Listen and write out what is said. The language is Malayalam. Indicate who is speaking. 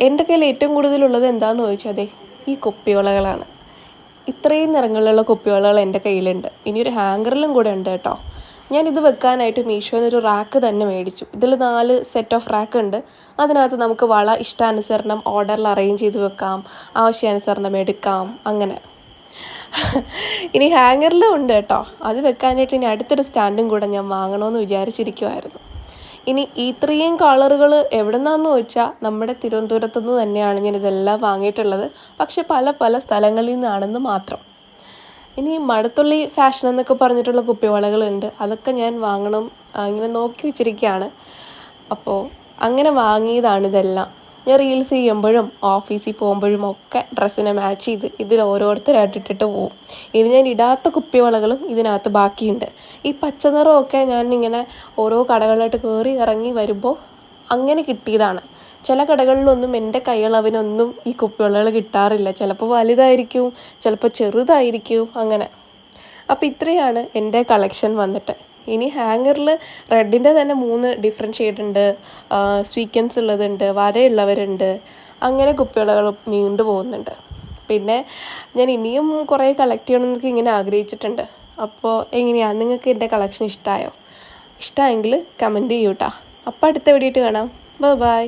Speaker 1: എൻ്റെ കയ്യിൽ ഏറ്റവും കൂടുതലുള്ളത് എന്താണെന്ന് ചോദിച്ചാൽ അതെ ഈ കുപ്പിവളകളാണ്. ഇത്രയും നിറങ്ങളിലുള്ള കുപ്പിവളകൾ എൻ്റെ കയ്യിലുണ്ട്. ഇനിയൊരു ഹാങ്കറിലും കൂടെ ഉണ്ട് കേട്ടോ. ഞാനിത് വെക്കാനായിട്ട് മീഷോന്ന് ഒരു റാക്ക് തന്നെ മേടിച്ചു. ഇതിൽ 4 സെറ്റ് ഓഫ് റാക്ക് ഉണ്ട്. അതിനകത്ത് നമുക്ക് വള ഇഷ്ടാനുസരണം ഓർഡറിൽ അറേഞ്ച് ചെയ്ത് വെക്കാം, ആവശ്യാനുസരണം എടുക്കാം, അങ്ങനെ. ഇനി ഹാങ്ങറിലും ഉണ്ട് കേട്ടോ. അത് വെക്കാനായിട്ട് ഇനി അടുത്തൊരു സ്റ്റാൻഡും കൂടെ ഞാൻ വാങ്ങണമെന്ന് വിചാരിച്ചിരിക്കുമായിരുന്നു. ഇനി ഈ ഇത്രയും കളറുകൾ എവിടെ നിന്നാണെന്ന് ചോദിച്ചാൽ നമ്മുടെ തിരുവനന്തപുരത്തു നിന്ന് തന്നെയാണ് ഞാനിതെല്ലാം വാങ്ങിയിട്ടുള്ളത്. പക്ഷെ പല പല സ്ഥലങ്ങളിൽ നിന്നാണെന്ന് മാത്രം. ഇനി മടത്തുള്ളി ഫാഷൻ എന്നൊക്കെ പറഞ്ഞിട്ടുള്ള കുപ്പിവളകളുണ്ട്. അതൊക്കെ ഞാൻ വാങ്ങണം ഇങ്ങനെ നോക്കി വെച്ചിരിക്കുകയാണ്. അപ്പോൾ അങ്ങനെ വാങ്ങിയതാണിതെല്ലാം. ഞാൻ റീൽസ് ചെയ്യുമ്പോഴും ഓഫീസിൽ പോകുമ്പോഴും ഒക്കെ ഡ്രസ്സിനെ മാച്ച് ചെയ്ത് ഇതിൽ ഓരോരുത്തരായിട്ട് ഇട്ടിട്ട് പോവും. ഇനി ഞാൻ ഇടാത്ത കുപ്പിവളകളും ഇതിനകത്ത് ബാക്കിയുണ്ട്. ഈ പച്ച നിറമൊക്കെ ഞാൻ ഇങ്ങനെ ഓരോ കടകളിലായിട്ട് കയറി ഇറങ്ങി വരുമ്പോൾ അങ്ങനെ കിട്ടിയതാണ്. ചില കടകളിലൊന്നും എൻ്റെ കൈയളവിനൊന്നും ഈ കുപ്പിവളകൾ കിട്ടാറില്ല. ചിലപ്പോൾ വലുതായിരിക്കും, ചിലപ്പോൾ ചെറുതായിരിക്കും, അങ്ങനെ. അപ്പോൾ ഇത്രയാണ് എൻ്റെ കളക്ഷൻ വന്നിട്ട്. ഇനി ഹാങ്ങറിൽ റെഡിൻ്റെ തന്നെ 3 ഡിഫറെൻറ്റ് ഷെയ്ഡ് ഉണ്ട്, സ്വീക്കൻസ് ഉള്ളതുണ്ട്, വരയുള്ളവരുണ്ട്, അങ്ങനെ കുപ്പിവളകൾ നീണ്ടു പോകുന്നുണ്ട്. പിന്നെ ഞാൻ ഇനിയും കുറേ കളക്ട് ചെയ്യണമെന്നൊക്കെ ഇങ്ങനെ ആഗ്രഹിച്ചിട്ടുണ്ട്. അപ്പോൾ എങ്ങനെയാണ്, നിങ്ങൾക്ക് എൻ്റെ കളക്ഷൻ ഇഷ്ടമായോ? ഇഷ്ടമായെങ്കിൽ കമൻറ്റ് ചെയ്യൂ കേട്ടോ. അപ്പോൾ അടുത്ത വീഡിയോ ആയിട്ട് കാണാം. ബൈ.